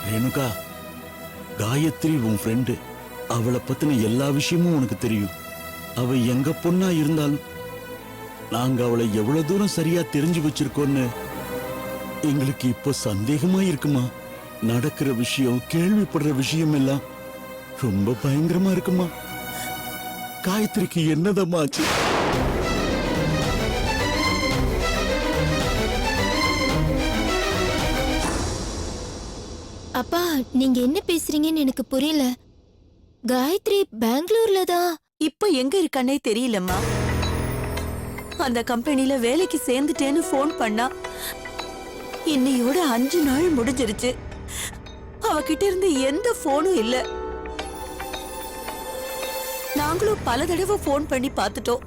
ரேணுகா, காயத்ரி உன் ஃப்ரெண்டு. அவளை பத்தின எல்லா விஷயமும் உனக்கு தெரியும். அவ எங்க பொண்ணா இருந்தாலும் நாங்க அவளை எவ்வளவு தூரம் சரியா தெரிஞ்சு வச்சிருக்கோன்னு எங்களுக்கு இப்போ சந்தேகமா இருக்குமா. நடக்கிற விஷயம், கேள்விப்படுற விஷயம் எல்லாம் ரொம்ப பயங்கரமா இருக்குமா. காயத்ரிக்கு என்னதம்மா ஆச்சு? அப்பா, நீங்க என்ன பேசுறீங்கன்னு எனக்கு புரியல. காயத்ரி பெங்களூர்ல தான். இப்ப எங்க இருக்கானே தெரியலம்மா. அந்த கம்பெனில வேலைக்கு சேர்ந்துட்டேன்னு போன் பண்ணா. இன்னையோட 5 நாள் முடிஞ்சிருச்சு. அவகிட்ட இருந்து எந்த போனும் இல்ல. நாங்களும் பல தடவை போன் பண்ணி பார்த்துட்டோம்.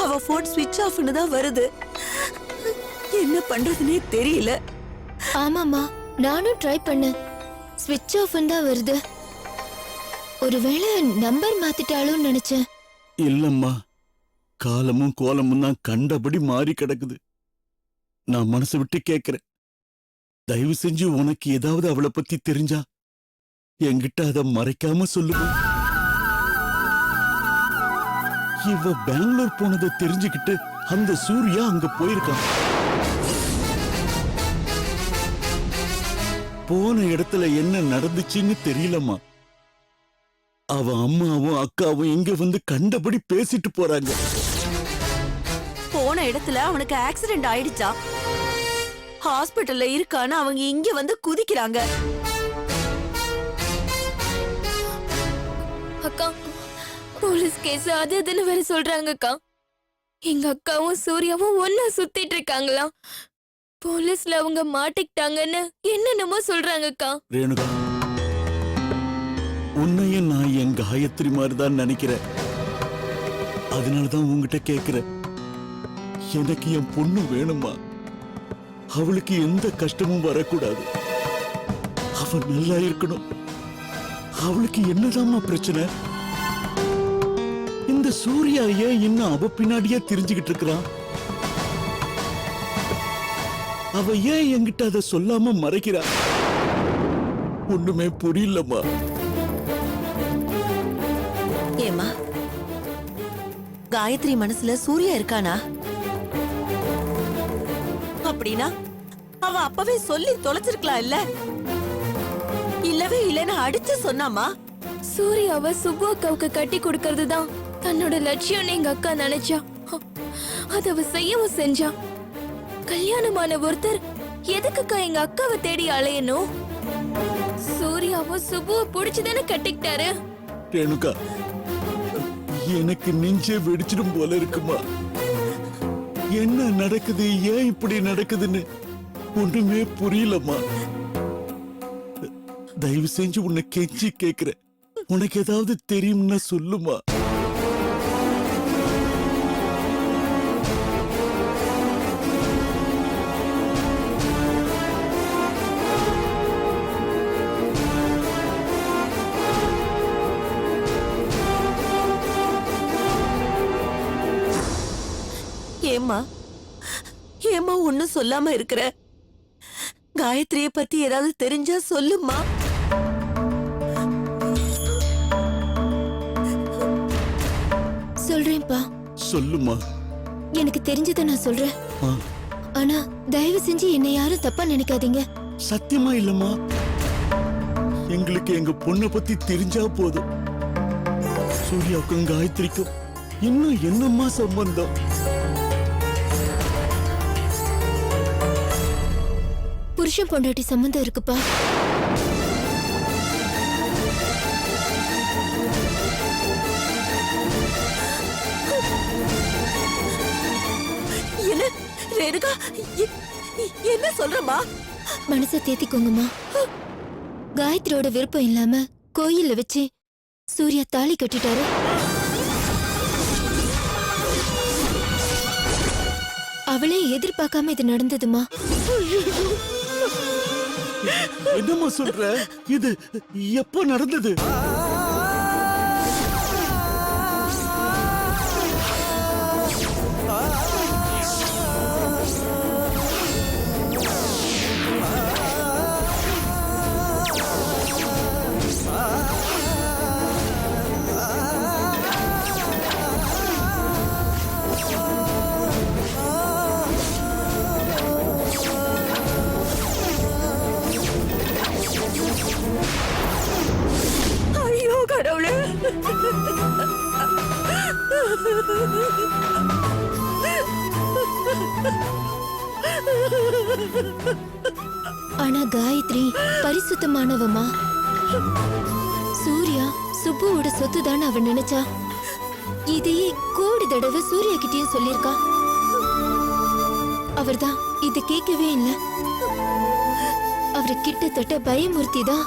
அவ போன் ஸ்விட்ச் ஆஃப்னு தான் வருது. என்ன பண்றதுனே தெரியல. ஆமாமா, நானும் ட்ரை பண்ணேன். ஸ்விட்ச் ஆஃப் தான் வருது. ஒருவேளை நம்பர் மாத்திட்டாலும் நினைச்சேன். இல்லம்மா, காலமும் கோலமும் தான் கண்டபடி மாறி கிடக்குது. நான் மனசு விட்டு கேக்குறேன், தயவு செஞ்சு உனக்கு ஏதாவது அவளை பத்தி தெரிஞ்சா என்கிட்ட அதை மறைக்காம சொல்லுங்க. இவ பெங்களூர் போனதை தெரிஞ்சுக்கிட்டு அந்த சூர்யா அங்க போயிருக்கான். போன இடத்துல என்ன நடந்துச்சுன்னு தெரியலம்மா. அவ அம்மாவும் அக்காவும் இங்க வந்து கண்டபடி பேசிட்டு போறாங்க. போன இடத்துல அவனுக்கு ஆக்சிடென்ட் ஆயிடுச்சா? ஹாஸ்பிட்டல்ல இருக்கான்னு அவங்க இங்க வந்து குதிக்கிறாங்க. அக்கா, போலீஸ் கேஸ் அது இதுன்னு வேற சொல்றாங்க அக்கா. எங்க அக்காவும் சூர்யாவும் ஒன்னா சுத்திட்டு இருக்காங்களாம். போலீஸ்ல அவங்க மாட்டிக்கிட்டாங்கன்னு என்னென்னமோ சொல்றாங்க அக்கா. ரேணுகா, உன்னையும் நான் என் காயத்ரி மாதிரிதான் நினைக்கிறேன். அதனாலதான் உங்ககிட்ட கேக்குறேன். எனக்கு என் பொண்ணு வேணுமா. அவளுக்கு எந்த கஷ்டமும் வரக்கூடாது. அவ நல்லா இருக்கணும். அவளுக்கு என்னதாம்மா பிரச்சனை? இந்த சூர்யா ஏன் இன்னும் அவ பின்னாடியே தெரிஞ்சுக்கிட்டு இருக்கிறான்? அவ ஏன் என்கிட்ட அதை சொல்லாம மறைக்கிறா? ஒண்ணுமே புரியலம்மா. ஏமா, காயத்ரி மனசுல சூர்யா இருக்கானா? அப்படின்னா அவ அப்பவே சொல்லி தொலைச்சிருக்கலாம் இல்ல? இல்லவே இல்லன்னு அடிச்சு சொன்னாமா. சூர்யாவை சுப்பு அக்காவுக்கு கட்டி கொடுக்கறது தான் தன்னோட லட்சியம்னு எங்க அக்கா நினைச்சா. அத அவ செய்யவும் செஞ்சா. கல்யாணமான ஒருத்தர் எதுக்குக்கா எங்க அக்காவை தேடி அலையணும்? சூர்யாவும் சுப்புவை புடிச்சுதானே கட்டிக்கிட்டாரு. ரேணுகா, எனக்கு நெஞ்சே வெடிச்சிடும் போல இருக்குமா. என்ன நடக்குது, ஏன் இப்படி நடக்குதுன்னு ஒண்ணுமே புரியலம்மா. தயவு செஞ்சு உன்னை கெஞ்சி கேக்குறேன், உனக்கு ஏதாவது தெரியும்னா சொல்லுமா. ஏம்மா, ஏம்மா ஒண்ணும் சொல்லாம இருக்கிற? காயத்ரிய பத்தி ஏதாவது தெரிஞ்சா சொல்லுமா. சொல்றேன்ப்பா. சொல்லுமா. எனக்கு தெரிஞ்சதை நான் சொல்றேன். ஆ, ஆனா தயவு செஞ்சு என்னை யாரும் தப்பா நினைக்காதீங்க. சத்தியமா இல்லம்மா. எங்களுக்கு எங்க பொண்ணை பத்தி தெரிஞ்சா போதும். சூர்யாவுக்கும் காயத்ரிக்கும் இன்னும் என்னம்மா சம்பந்தம்? புருஷன் பொண்டாட்டி சம்பந்தம் இருக்குப்பா. என்ன ரேணுகா, என்ன சொல்றமா? மனசை தேத்திக்கோங்கம்மா. காயத்ரியோட விருப்பம் இல்லாம கோயில்ல வச்சு சூர்யா தாலி கட்டிட்டாரு. அவளே எதிர்பார்க்காம இது நடந்ததுமா. என்னம்மா சொல்ற? இது எப்போ நடந்தது? ஆனா காயத்ரி பரிசுத்தமானவமா. சூர்யா சுப்புவோட சொத்து தான் அவன் நினைச்சா. இதையே கோடி தடவை சூர்யா கிட்டயும் சொல்லிருக்கா. அவர்தான் இது கேட்கவே இல்ல. அவரை கிட்டத்தட்ட பயமுறுத்தி தான்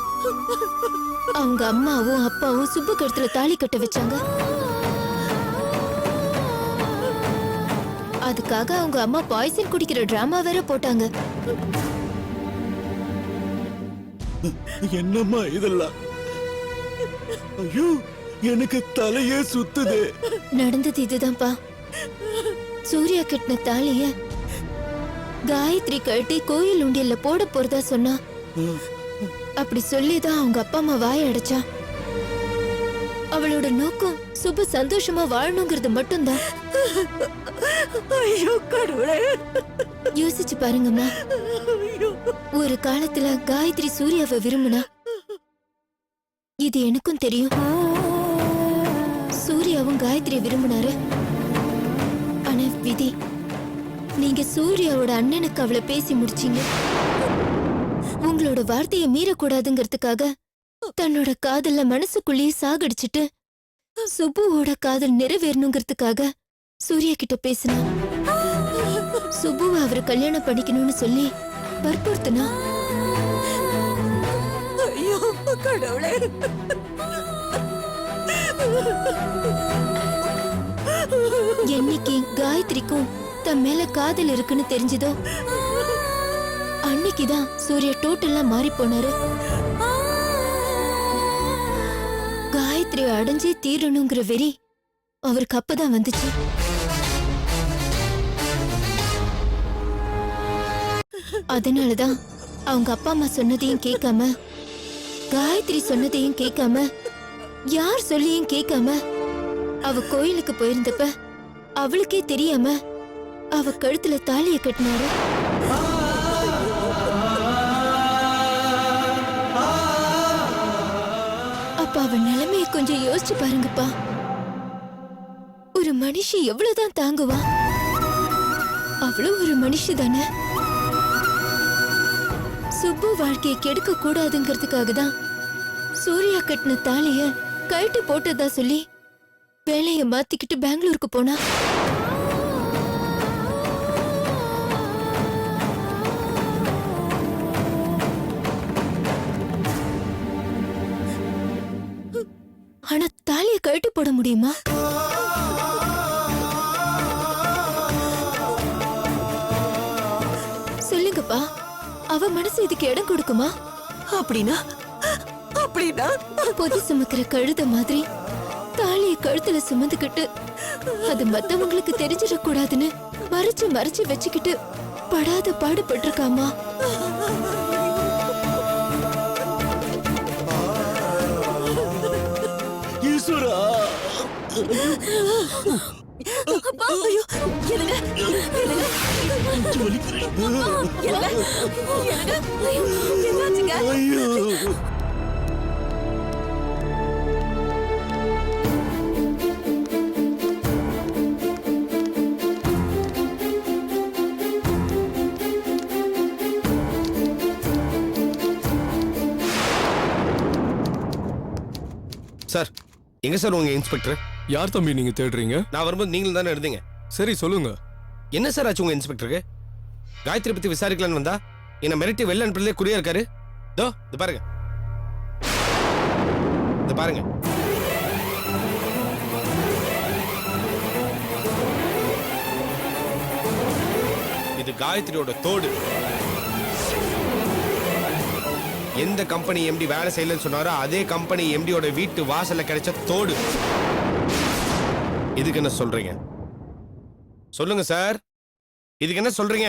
அவங்க அம்மாவும் அப்பாவும் சுப்பு கழுத்துல தாலி கட்ட வச்சாங்க. அதுக்காக அவங்க அம்மா பாய்சன் குடிக்கிற டிராமா வேற போட்டாங்க. என்னம்மா இதெல்லாம்? ஐயோ, எனக்கு தலையே சுத்துது. நடந்தது இதுதான்ப்பா. சூர்யா கட்டின தாலிய காயத்ரி கழட்டி கோயில் உண்டியல்ல போட போறதா சொன்னா. அப்படி சொல்லிதான் அவங்க அப்பா அம்மா வாய அடைச்சா. அவளோட நோக்கம் சுப சந்தோஷமா வாழணுங்கிறது மட்டும்தான். ஐயோ கடவுளே, யோசிச்சு பாருங்கம்மா. ஒரு காலத்துல காயத்ரி சூர்யாவை விரும்பினா. இது எனக்கும் தெரியும். சூர்யாவும் காயத்ரி விரும்பினாரு. ஆனா விதி, நீங்க சூர்யாவோட அண்ணனுக்கு அவளை பேசி முடிச்சீங்க. உங்களோட வார்த்தையை மீறக்கூடாதுங்கிறதுக்காக தன்னோட காதல்ல மனசுக்குள்ளேயே சாகடிச்சிட்டு சுப்புவோட காதல் நிறைவேறணுங்கிறதுக்காக சூர்யா கிட்ட பேசினா. சுப்புவை அவரை கல்யாணம் பண்ணிக்கணும்னு சொல்லி வற்புறுத்தினா. ஐயோ கடவுளே. என்னைக்கு காயத்ரிக்கும் தன் மேல காதல் இருக்குன்னு தெரிஞ்சதோ அன்னைக்குதான் சூர்யா டோட்டலா மாறி போனாரு. காயத்ரி அடைஞ்சே தீரணுங்கிற வெறி அவருக்கு அப்பதான் வந்துச்சு. அதனாலதான் அவங்க அப்பா அம்மா சொன்னதையும் கேட்காம, காயத்ரி சொன்னதையும் கேட்காம, யார் சொல்லியும் கேட்காம அவ கோயிலுக்கு போயிருந்தப்ப அவளுக்கே தெரியாம அவ கழுத்துல தாலிய கட்டினாரு. அப்ப அவ நிலைமைய கொஞ்சம் யோசிச்சு பாருங்கப்பா. ஒரு மனுஷி எவ்வளவுதான் தாங்குவா? அவளும் ஒரு மனுஷி தானே. சுப்பு வாழ்க்கையை கெடுக்க கூடாதுங்கிறதுக்காக தான் சூர்யா கட்டின தாலிய கழட்டி போட்டதா சொல்லி வேலைய மாத்திக்கிட்டு பெங்களூருக்கு போனா. ஆனா தாலிய கழட்டி போட முடியுமா? சொல்லுங்கப்பா, அவ மனசு இதுக்கு இடம் கொடுக்குமா? அப்படின்னா அப்படின்னா பொதி சுமக்கிற கழுத மாதிரி தாலிய கழுத்துல சுமந்துக்கிட்டு அது மத்தவங்களுக்கு தெரிஞ்சிடக்கூடாதுன்னு மறைச்சு மறைச்சு வச்சுக்கிட்டு படாத பாடுபட்டிருக்காமா. ஈஸ்வரா, ஐயோ என்னங்க என்னங்க நெஞ்சு வலிக்குது. என்னங்க என்னங்க ஐயோ என்னாச்சுங்க? ஐயோ, சார், எங்க சார் உங்க இன்ஸ்பெக்டர்? யார் தம்பி நீங்க தேடுறீங்க? நான் வரும்போது நீங்களும் தானே இருந்தீங்க. சரி சொல்லுங்க. என்ன சார் ஆச்சு உங்க இன்ஸ்பெக்டருக்கு? காயத்ரி பத்தி விசாரிக்கலான்னு வந்தா என்ன மிரட்டி வெளில அனுப்புறதுலே குறியா இருக்காரு. தோ இது பாருங்க, இது பாருங்க. இது காயத்ரியோட தோடு. எந்த கம்பெனி எம்டி வேலை செய்யலன்னு சொன்னாரோ அதே கம்பெனி எம்டியோட வீட்டு வாசல்ல கிடைச்ச தோடு. இதுக்கு என்ன சொல்றீங்க? சொல்லுங்க சார், இதுக்கு என்ன சொல்றீங்க?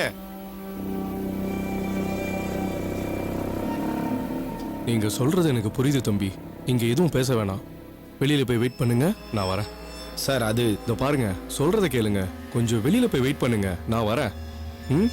நீங்க சொல்றது எனக்கு புரியுது தம்பி. இங்க எதுவும் பேச வேணாம். வெளியில போய் வெயிட் பண்ணுங்க, நான் வரேன். சார் அது இதோ பாருங்க, சொல்றத கேளுங்க. கொஞ்சம் வெளியில போய் வெயிட் பண்ணுங்க, நான் வரேன். ம்?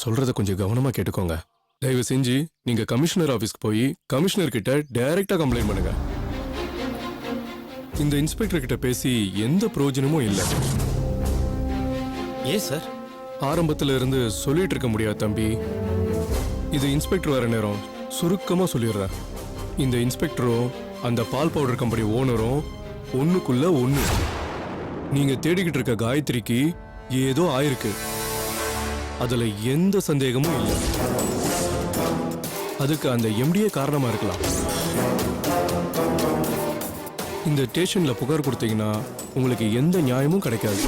நான் சொல்றத கொஞ்சம் கவனமா கேட்டுக்கோங்க. தயவு செஞ்சு நீங்க கமிஷனர் ஆபீஸ்க்கு போய் கமிஷனர் கிட்ட டைரக்டா கம்ப்ளைண்ட் பண்ணுங்க. இந்த இன்ஸ்பெக்டர் கிட்ட பேசி எந்த பிரயோஜனமும் இல்லை. ஏன் சார்? ஆரம்பத்துல இருந்து சொல்லிட்டு இருக்க முடியாது தம்பி. இது இன்ஸ்பெக்டர் வர நேரம் சுருக்கமா சொல்லிடுறேன். இந்த இன்ஸ்பெக்டரும் அந்த பால் பவுடர் கம்பெனி ஓனரும் ஒண்ணுக்குள்ள ஒண்ணு. நீங்க தேடிக்கிட்டு இருக்க காயத்ரிக்கு ஏதோ ஆயிருக்கு, அதுல எந்த சந்தேகமும் இல்லை. அதுக்கு அந்த எம்டியே காரணமா இருக்கலாம். இந்த ஸ்டேஷன்ல புகார் கொடுத்தீங்கன்னா உங்களுக்கு எந்த நியாயமும் கிடைக்காது.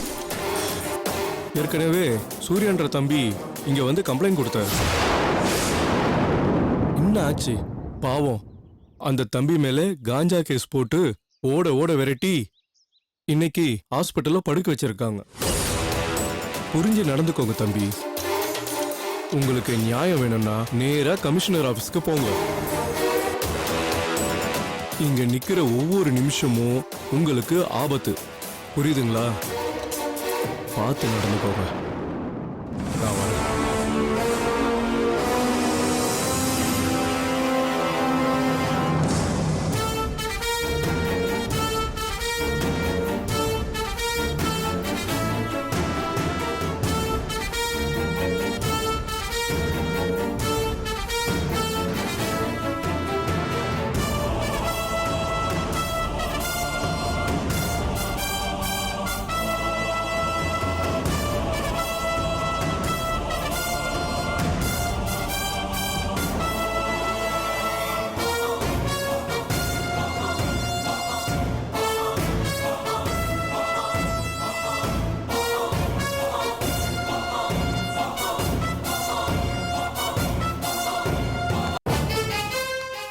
ஏற்கனவே சூர்யான்ற தம்பி இங்க வந்து கம்ப்ளைண்ட் கொடுத்தாரு. என்ன ஆச்சு பாவம், அந்த தம்பி மேல காஞ்சா கேஸ் போட்டு ஓட ஓட விரட்டி இன்னைக்கு ஹாஸ்பிட்டல்ல படுக்க வச்சிருக்காங்க. புரிஞ்சு நடந்துக்கோங்க தம்பி. உங்களுக்கு நியாயம் வேணும்னா நேரா கமிஷனர் ஆபீஸ்க்கு போங்க. இங்க நிக்கிற ஒவ்வொரு நிமிஷமும் உங்களுக்கு ஆபத்து. புரியுதுங்களா? பார்த்து நடந்துக்கோங்க. நான் வரேன்.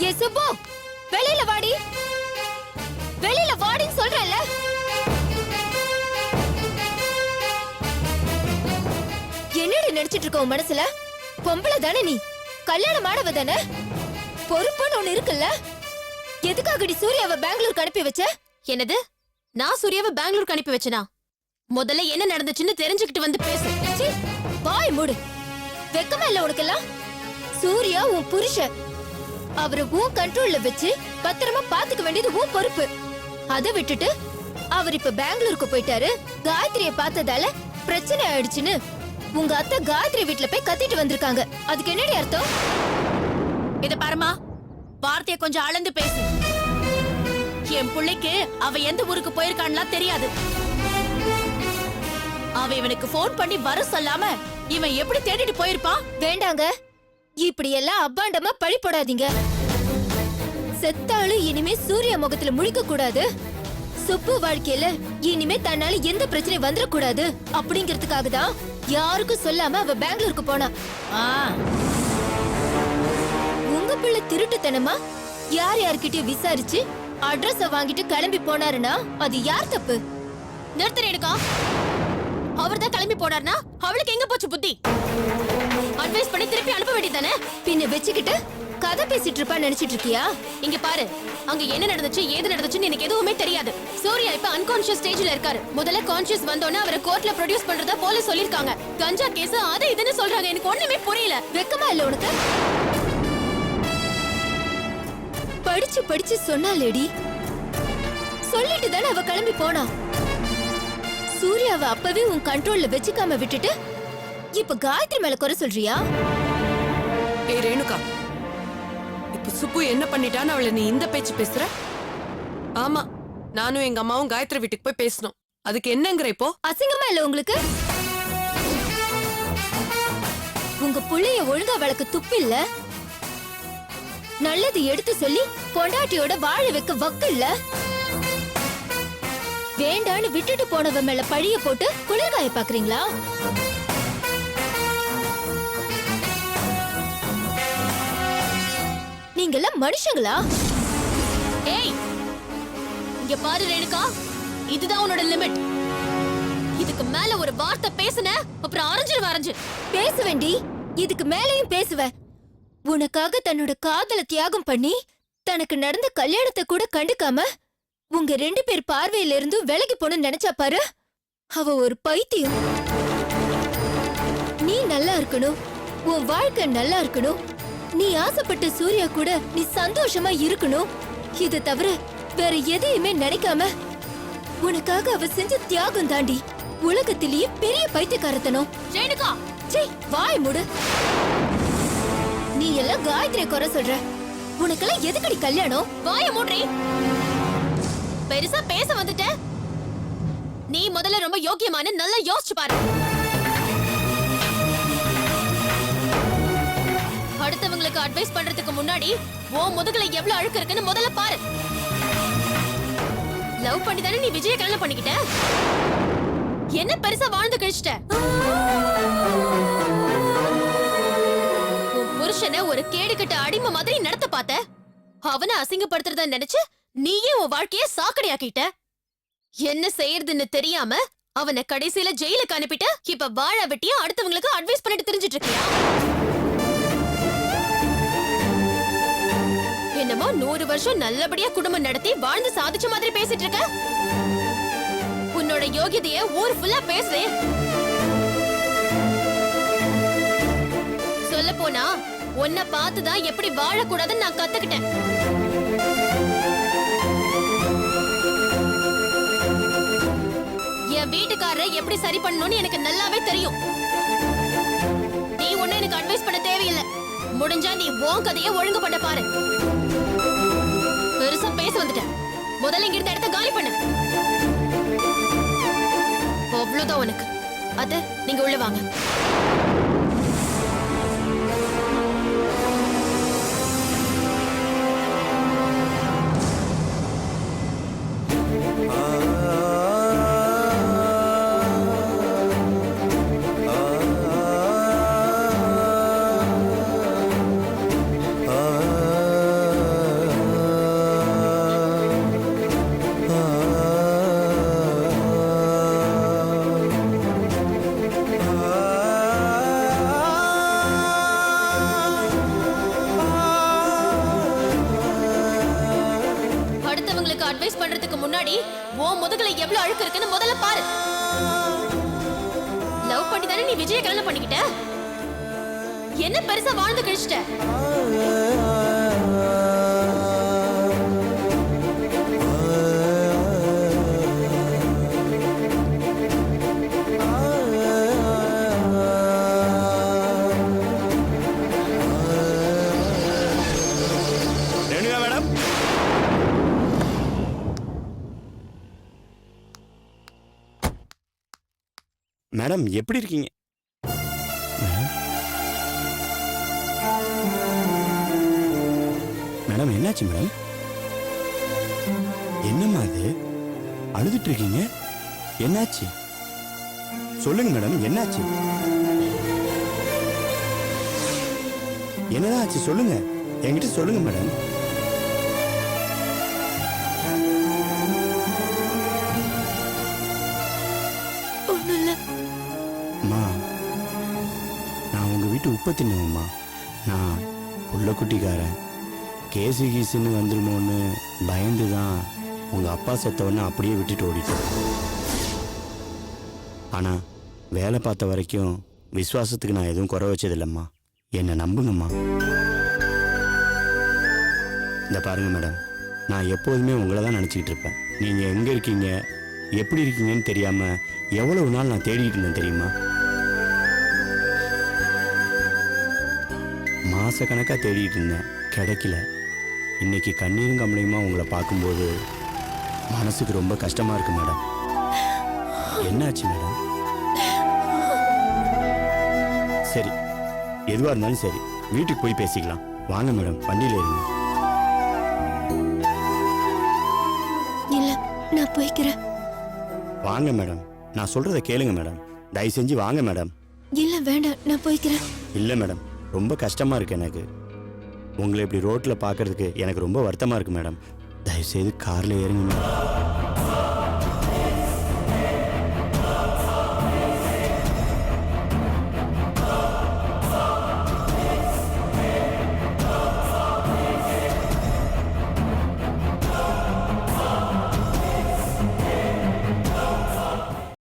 ஏ சுப்பு, வெளியில வாடி, வெளியில வாடின்னு சொல்றேன்ல. என்னடி நினைச்சிட்டு இருக்க உன் மனசுல? பொம்பளை தானே நீ, கல்யாணம் ஆனவ தானே, பொறுப்புன்னு ஒண்ணு இருக்குல்ல. எதுக்காகடி சூர்யாவை பெங்களூருக்கு அனுப்பி வச்ச? என்னது? நான் சூர்யாவை பெங்களூருக்கு அனுப்பி வச்சனா? முதல்ல என்ன நடந்துச்சுன்னு தெரிஞ்சுக்கிட்டு வந்து பேசு. சீ, வாய் மூடு. வெக்கமா இல்ல உனக்கெல்லாம்? சூர்யா உன் புருஷன், அவரை உன் கண்ட்ரோல்ல வச்சு பத்திரமா பாத்துக்க வேண்டியது உன் பொறுப்பு. அதை விட்டுட்டு அவர் இப்ப பெங்களூருக்கு போயிட்டாரு, காயத்ரிய பார்த்ததால பிரச்சனை ஆயிடுச்சுன்னு உங்க அத்தை காயத்ரி வீட்ல போய் கத்திட்டு வந்திருக்காங்க. அதுக்கு என்னடி அர்த்தம்? இத பாருமா, வார்த்தைய கொஞ்சம் அளந்து பேசு. என் பிள்ளைக்கு அவ எந்த ஊருக்கு போயிருக்கான்லாம் தெரியாது. அவ இவனுக்கு போன் பண்ணி வர சொல்லாம இவன் எப்படி தேடிட்டு போயிருப்பான்? வேண்டாங்க, இப்படி எல்லாம் அப்பாண்டமா பழி போடாதீங்க. செத்தாலும் இனிமே சூர்யா முகத்துல முழிக்க கூடாது. சுப்பு வாழ்க்கையில இனிமே தன்னால எந்த பிரச்சனை வந்துடக்கூடாது அப்படிங்கறதுக்காக தான் யாருக்கும் சொல்லாம அவ பெங்களூருக்கு போனா. உங்க பிள்ளை திருட்டுத்தனமா யார் யார்கிட்டயும் விசாரிச்சு அட்ரஸ வாங்கிட்டு கிளம்பி போனாருன்னா அது யார் தப்பு? நிறுத்தற எடுக்கா. அவர்தான் கிளம்பி போனார்னா அவளுக்கு எங்க போச்சு புத்தி? அட்வைஸ் பண்ணி திருப்பி அனுப்ப வேண்டியதானே? பின்ன வச்சுக்கிட்டு கதை பேசிட்டு இருப்பான்னு நினைச்சிட்டு இருக்கியா? இங்க பாரு, அங்க என்ன நடந்துச்சு ஏது நடந்துச்சுன்னு எனக்கு எதுவுமே தெரியாது. சூர்யா இப்ப அன்கான்ஷியஸ் ஸ்டேஜ்ல இருக்காரு. முதல்ல கான்ஷியஸ் வந்தோனே அவரை கோர்ட்ல ப்ரொடியூஸ் பண்றதா போலீஸ் சொல்லிருக்காங்க. கஞ்சா கேஸ் அது இதுன்னு சொல்றாங்க. எனக்கு ஒண்ணுமே புரியல. வெக்கமா இல்ல உனக்கு? படிச்சு படிச்சு சொன்னாலேடி, சொல்லிட்டு தானே அவ கிளம்பி போனா. சூர்யாவை அப்பவே உன் கண்ட்ரோல்ல வச்சுக்காம விட்டுட்டு இப்ப காயத்ரி மேல குறை சொல்றியா? ஏய் ரேணுகா, இப்ப சுப்பு என்ன பண்ணிட்டான்னு அவளை நீ இந்த பேச்சு பேசுற? ஆமா, நானும் எங்க அம்மாவும் காயத்ரி வீட்டுக்கு போய் பேசணும். அதுக்கு என்னங்கிற இப்போ? அசிங்கமா இல்ல உங்களுக்கு? உங்க புள்ளைய ஒழுங்கா வளர்க்க துப்பு இல்ல, நல்லது எடுத்து சொல்லி பொண்டாட்டியோட வாழ வைக்க வக்கு இல்ல. வேண்டான்னு விட்டுட்டு போனவ மேல பழிய போட்டு குளிர்காய பாக்குறீங்களா? நீங்கெல்லாம் மனுஷங்களா? ஏய், இங்க பாரு ரேணுகா, இதுதான் உன்னோட லிமிட். இதுக்கு மேல ஒரு வார்த்தை பேசுன அப்புறம் அரைஞ்சு பேச வேண்டி, இதுக்கு மேலையும் பேசுவ. உனக்காக தன்னோட காதல தியாகம் பண்ணி தனக்கு நடந்த கல்யாணத்தை கூட கண்டுக்காம உங்க 2 பேர் பார்வையில இருந்து விலகி போன்னு நினைச்சா பாரு, அவ ஒரு பைத்தியம். நீ நல்லா இருக்கணும், உன் வாழ்க்கை நல்லா இருக்கணும், நீ ஆசைப்பட்ட சூர்யா கூட நீ சந்தோஷமா இருக்கணும். இது தவிர வேற எதையுமே நினைக்காம உனக்காக அவ செஞ்ச தியாகம் தாண்டி உலகத்திலேயே பெரிய பைத்தியக்காரத்தனம். ரேணுகா, சீ, வாய் மூடு. நீ எல்லாம் காயத்ரி குறை சொல்ற. உனக்கெல்லாம் எதுக்கடி கல்யாணம்? வாய மூடுறி. பெருசா பேச வந்துட்ட. நீ முதல்ல ரொம்ப யோக்கியமான நல்லா யோசிச்சு பாரு. அடுத்தவங்களுக்கு அட்வைஸ் பண்றதுக்கு முன்னாடி உன் முதுகுல எவ்வளவு அழுக்கு இருக்குன்னு முதல்ல பாரு. லவ் பண்ணி தானே நீ விஜய கல்யாணம் பண்ணிக்கிட்ட. என்ன பெருசா வாழ்ந்து கழிச்சிட்ட. உன் புருஷனை ஒரு கேடுகட்ட அடிமை மாதிரி நடத்த பார்த்த. அவனை அசிங்கப்படுத்துறத நினைச்சு நீயே உன் வாழ்க்கைய சாக்கடையாக்கிட்ட. என்ன செய்யறதுன்னு தெரியாம அவனை கடைசியில ஜெயிலுக்கு அனுப்பிட்டு இப்ப வாழ வெட்டியா அடுத்தவங்களுக்கு அட்வைஸ் பண்ணிட்டு தெரிஞ்சிட்டு இருக்கியா? என்னமோ 100 வருஷம் நல்லபடியா குடும்பம் நடத்தி வாழ்ந்து சாதிச்ச மாதிரி பேசிட்டு இருக்க. உன்னோட யோகியதைய ஊர் ஃபுல்லா பேசுறேன். சொல்ல போனா உன்னை பார்த்துதான் எப்படி வாழக்கூடாதுன்னு நான் கத்துக்கிட்டேன். என் வீட்டுக்காரரை எப்படி சரி பண்ணணும்னு எனக்கு நல்லாவே தெரியும். நீ ஒண்ணு எனக்கு அட்வைஸ் பண்ண தேவையில்லை. முடிஞ்சா நீ உன் கதையை ஒழுங்கு பண்ண பாரு. பெருசா பேச வந்துட்ட. முதல்ல இங்க இருந்த இடத்த காலி பண்ணு. அவ்வளவுதான் உனக்கு. அத நீங்க உள்ள வாங்க. அட்வைஸ் பண்றதுக்கு முன்னாடி உன் முதுகுல எவ்வளவு அழுக்கு இருக்குன்னு முதல்ல பாரு. லவ் பண்ணி தானே நீ விஜய கல்யாணம் பண்ணிக்கிட்ட. என்ன பெருசா வாழ்ந்து கழிச்சிட்ட. மேடம் எப்படி இருக்கீங்க? மேடம் என்னாச்சு மேடம்? என்னம்மா அது அழுதுட்டு இருக்கீங்க? என்னாச்சு சொல்லுங்க மேடம், என்னாச்சு? என்னதான் ஆச்சு சொல்லுங்க, என்கிட்ட சொல்லுங்க மேடம். உப்பு தின்னுவம்மா. நான் புள்ள குட்டிக்காரன். கேசு கீசுன்னு வந்துருமோன்னு பயந்து தான் உங்கள் அப்பா செத்தவொன்னே அப்படியே விட்டுட்டு ஓடிட்டேன். ஆனால் வேலை பார்த்த வரைக்கும் விசுவாசத்துக்கு நான் எதுவும் குறை வச்சதில்லைம்மா. என்னை நம்புங்கம்மா. இந்த பாருங்க மேடம், நான் எப்போதுமே உங்களை தான் நினச்சிக்கிட்டு இருப்பேன். நீங்கள் எங்கே இருக்கீங்க, எப்படி இருக்கீங்கன்னு தெரியாமல் எவ்வளவு நாள் நான் தேடிக்கிட்டு இருந்தேன் தெரியுமா? மாசக்கணக்காக தேடிட்டு இருந்தேன், கிடைக்கல. இன்னைக்கு கண்ணீரும் கம்பளையுமா உங்களை பார்க்கும்போது மனசுக்கு ரொம்ப கஷ்டமா இருக்கு மேடம். என்னாச்சு மேடம்? சரி, எதுவாக இருந்தாலும் சரி, வீட்டுக்கு போய் பேசிக்கலாம். வாங்க மேடம், வண்டியில் இருங்க. இல்ல, நான் போய்க்கிறேன். வாங்க மேடம், நான் சொல்றத கேளுங்க மேடம். தயவு செஞ்சு வாங்க மேடம். இல்ல வேண்டாம், நான் போய்க்கிறேன். இல்லை மேடம், ரொம்ப கஷ்டமா இருக்கு எனக்கு. உங்களை இப்படி ரோட்டில் பார்க்கறதுக்கு எனக்கு ரொம்ப வருத்தமாக இருக்கு மேடம். தயவுசெய்து காரில் ஏறுங்க மேடம்.